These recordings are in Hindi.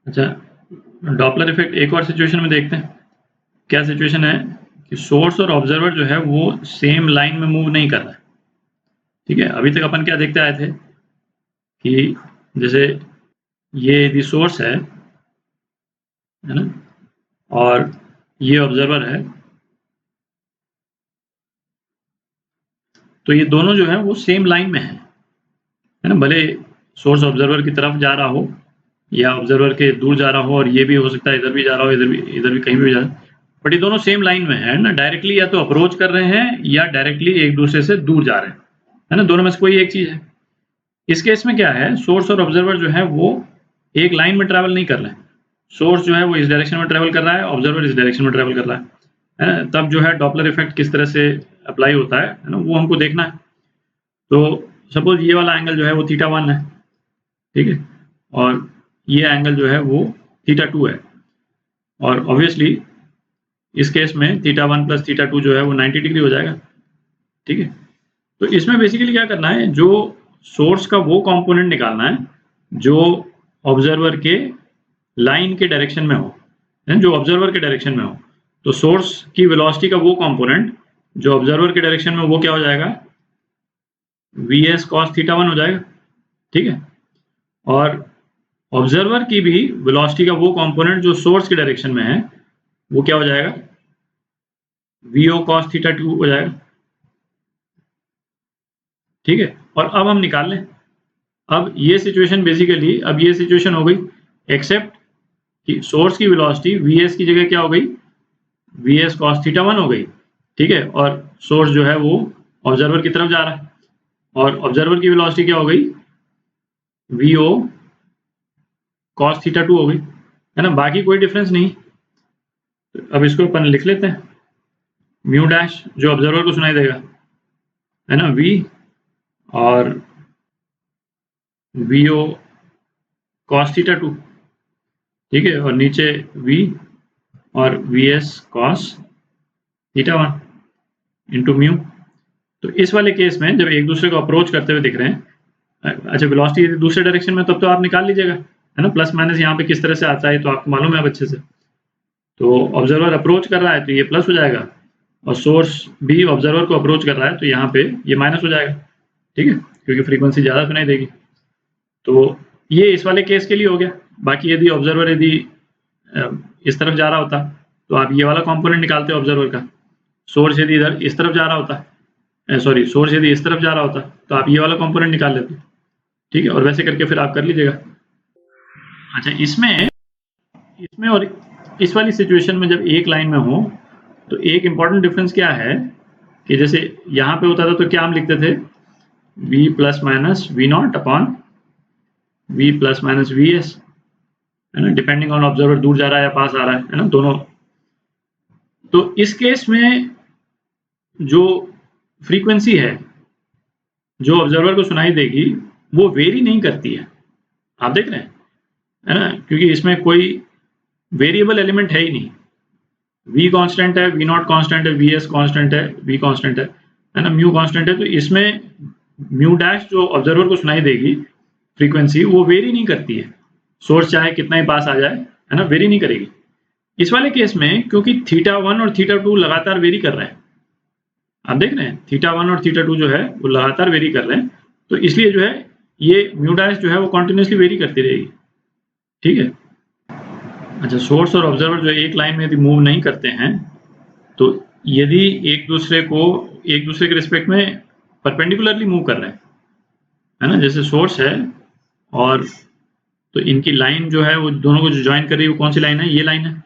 अच्छा, डॉपलर इफेक्ट एक और सिचुएशन में देखते हैं। क्या सिचुएशन है कि सोर्स और ऑब्जर्वर जो है वो सेम लाइन में मूव नहीं कर रहा है। ठीक है, अभी तक अपन क्या देखते आए थे कि जैसे ये यदि सोर्स है ना, और ये ऑब्जर्वर है, तो ये दोनों जो है वो सेम लाइन में है ना। भले सोर्स ऑब्जर्वर की तरफ जा रहा हो या ऑब्जर्वर के दूर जा रहा हो, और ये भी हो सकता है इधर भी जा रहा हो, इधर भी कहीं भी जा रहा है, बट ये दोनों सेम लाइन में है ना। डायरेक्टली या तो अप्रोच कर रहे हैं या डायरेक्टली एक दूसरे से दूर जा रहे हैं, है ना। दोनों में से कोई एक चीज है। इस केस में क्या है, सोर्स और ऑब्जर्वर जो है वो एक लाइन में ट्रैवल नहीं कर रहे हैं। सोर्स जो है वो इस डायरेक्शन में ट्रैवल कर रहा है, ऑब्जर्वर इस डायरेक्शन में ट्रैवल कर रहा है ना। तब जो है डॉपलर इफेक्ट किस तरह से अप्लाई होता है ना, वो हमको देखना है। तो सपोज ये वाला एंगल जो है वो θ1 है, ठीक है, और ये एंगल जो है वो θ2 है, और ऑब्वियसली इस केस में θ1 प्लस θ2 जो है वो 90 डिग्री हो जाएगा। ठीक है, तो इसमें बेसिकली क्या करना है, जो सोर्स का वो कंपोनेंट निकालना है जो ऑब्जर्वर के लाइन के डायरेक्शन में हो, जो ऑब्जर्वर के डायरेक्शन में हो। तो सोर्स की वेलोसिटी का वो कंपोनेंट जो ऑब्जर्वर के डायरेक्शन में, वो क्या हो जाएगा, vs cos θ1 हो जाएगा। ठीक है, और ऑब्जर्वर की भी वेलोसिटी का वो कंपोनेंट जो सोर्स के डायरेक्शन में है, वो क्या हो जाएगा, vo cos θ2 हो जाएगा। ठीक है, और अब हम निकाल लें। अब ये सिचुएशन बेसिकली, अब ये सिचुएशन हो गई एक्सेप्ट कि सोर्स की वेलोसिटी vs की जगह क्या हो गई, vs cos θ1 हो गई। ठीक है, और सोर्स जो है वो ऑब्जर्वर की तरफ जा रहा है, और ऑब्जर्वर की वेलोसिटी क्या हो गई, vo cos θ2 हो गई, है ना। बाकी कोई डिफरेंस नहीं। अब इसको अपन लिख लेते हैं, म्यू डैश जो ऑब्जर्वर को सुनाई देगा, है ना, v और vo cos θ2, ठीक है, और नीचे v और vs cos θ1 इंटू म्यू। तो इस वाले केस में जब एक दूसरे को अप्रोच करते हुए दिख रहे हैं, अच्छा वेलोसिटी यदि दूसरे डायरेक्शन में, तब तो आप निकाल लीजिएगा, है ना। प्लस माइनस यहाँ पे किस तरह से आता है तो आपको मालूम है अब अच्छे से। तो ऑब्जर्वर अप्रोच कर रहा है तो ये प्लस हो जाएगा, और सोर्स भी ऑब्जर्वर को अप्रोच कर रहा है तो यहाँ पे ये माइनस हो जाएगा। ठीक है, क्योंकि फ्रीक्वेंसी ज़्यादा सुनाई देगी। तो ये इस वाले केस के लिए हो गया। बाकी यदि ऑब्जर्वर यदि इस तरफ जा रहा होता तो आप ये वाला कंपोनेंट निकालते ऑब्जर्वर का। सोर्स यदि इधर इस तरफ जा रहा होता, सॉरी सोर्स यदि इस तरफ जा रहा होता तो आप ये वाला कंपोनेंट निकाल लेते। ठीक है, और वैसे करके फिर आप कर लीजिएगा। अच्छा, इसमें और इस वाली सिचुएशन में जब एक लाइन में हो तो एक इम्पॉर्टेंट डिफरेंस क्या है कि जैसे यहाँ पे होता था तो क्या हम लिखते थे, v plus minus v naught upon v plus minus v s, है ना, डिपेंडिंग ऑन ऑब्जर्वर दूर जा रहा है या पास आ रहा है ना, दोनों। तो इस केस में जो फ्रीक्वेंसी है जो ऑब्जर्वर को सुनाई देगी वो वेरी नहीं करती है, आप देख रहे हैं, है ना, क्योंकि इसमें कोई वेरिएबल एलिमेंट है ही नहीं। v कांस्टेंट है, v नॉट कांस्टेंट है, vs कांस्टेंट है, v कांस्टेंट है ना, म्यू कांस्टेंट है। तो इसमें म्यू डैश जो ऑब्जर्वर को सुनाई देगी फ्रीक्वेंसी, वो वेरी नहीं करती है। सोर्स चाहे कितना ही पास आ जाए, है ना, वेरी नहीं करेगी। इस वाले केस में क्योंकि θ1 और θ2 लगातार वेरी कर रहे हैं, आप देख रहे हैं θ1 और θ2 जो है वो लगातार वेरी कर रहे हैं, तो इसलिए जो है ये म्यू डैश जो है वो कॉन्टिन्यूसली वेरी करती रहेगी। ठीक है, अच्छा, सोर्स और ऑब्जर्वर जो एक लाइन में यदि मूव नहीं करते हैं तो यदि एक दूसरे के रिस्पेक्ट में परपेंडिकुलरली मूव कर रहे हैं, है ना, जैसे सोर्स है और तो इनकी लाइन जो है वो दोनों को जो ज्वाइन कर रही है वो कौन सी लाइन है, ये लाइन है,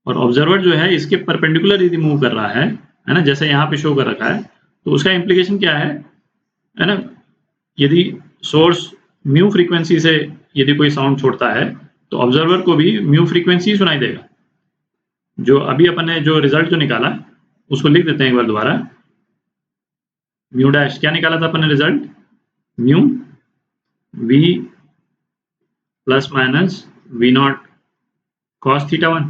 और ऑब्जर्वर जो है इसके परपेंडिकुलर यदि मूव कर रहा है ना, जैसे यहाँ पे शो कर रखा है, तो उसका इम्प्लीकेशन क्या है ना, यदि सोर्स म्यू फ्रीक्वेंसी से यदि कोई साउंड छोड़ता है तो ऑब्जर्वर को भी म्यू फ्रीक्वेंसी सुनाई देगा। जो अभी अपन ने जो रिजल्ट जो निकाला उसको लिख देते हैं एक बार दोबारा। म्यू डैश क्या निकाला था अपन ने result, mu v plus minus v naught cos θ1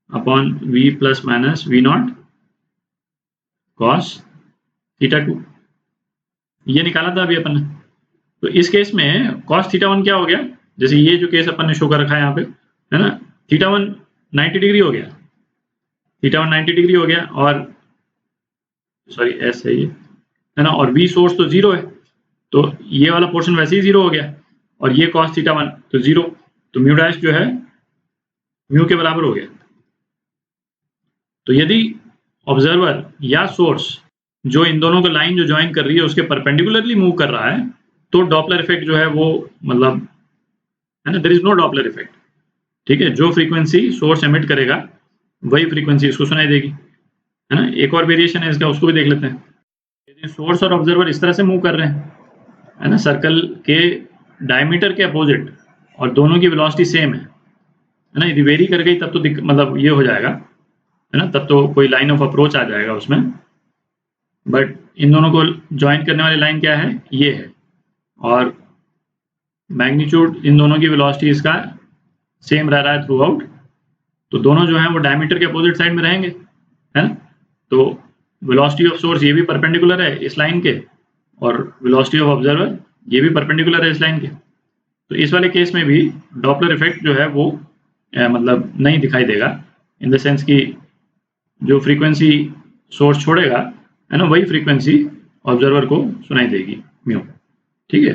upon v plus minus v naught cos θ2, ये निकाला था अभी अपन ने। तो इस केस में cos θ1 क्या हो गया, जैसे ये जो केस अपन ने शो कर रखा है यहाँ पे, है ना, θ1 90 डिग्री हो गया, θ1 90 डिग्री हो गया, और सॉरी एस है ये, है ना, और V सोर्स तो 0 है, तो ये वाला पोर्शन वैसे ही 0 हो गया, और ये cos θ1 तो 0, तो म्यू डैश जो है म्यू के बराबर हो गया। तो यदि ऑब्जर्वर या सोर्स जो इन दोनों को लाइन जो ज्वाइन कर रही है उसके परपेंडिकुलरली मूव कर रहा है, तो डॉपलर इफेक्ट जो है वो मतलब, है ना, there is no Doppler effect, ठीक है, जो फ्रीक्वेंसी सोर्स एमिट करेगा वही फ्रीक्वेंसी इसको सुनाई देगी, है ना। एक और वेरिएशन है इसका, उसको भी देख लेते हैं। यदि सोर्स और ऑब्जर्वर इस तरह से मूव कर रहे हैं, है ना, सर्कल के डायमीटर के अपोजिट, और दोनों की वेलोसिटी सेम है ना, यदि वेरी कर गई तब तो मतलब ये हो जाएगा, है ना, तब तो कोई लाइन ऑफ अप्रोच आ जाएगा उसमें, बट इन दोनों को ज्वाइन करने वाली लाइन क्या है, ये है, और मैग्नीट्यूड इन दोनों की वेलोसिटीज का सेम रह रहा है थ्रू आउट, तो दोनों जो है वो डायमीटर के अपोजिट साइड में रहेंगे, है ना। तो वेलोसिटी ऑफ सोर्स ये भी परपेंडिकुलर है इस लाइन के, और वेलोसिटी ऑफ ऑब्जर्वर ये भी परपेंडिकुलर है इस लाइन के, तो इस वाले केस में भी डॉपलर इफेक्ट जो है वो मतलब नहीं दिखाई देगा, इन द सेंस कि जो फ्रीक्वेंसी सोर्स छोड़ेगा, है ना, वही फ्रीक्वेंसी ऑब्जर्वर को सुनाई देगी म्यू, ठीक है।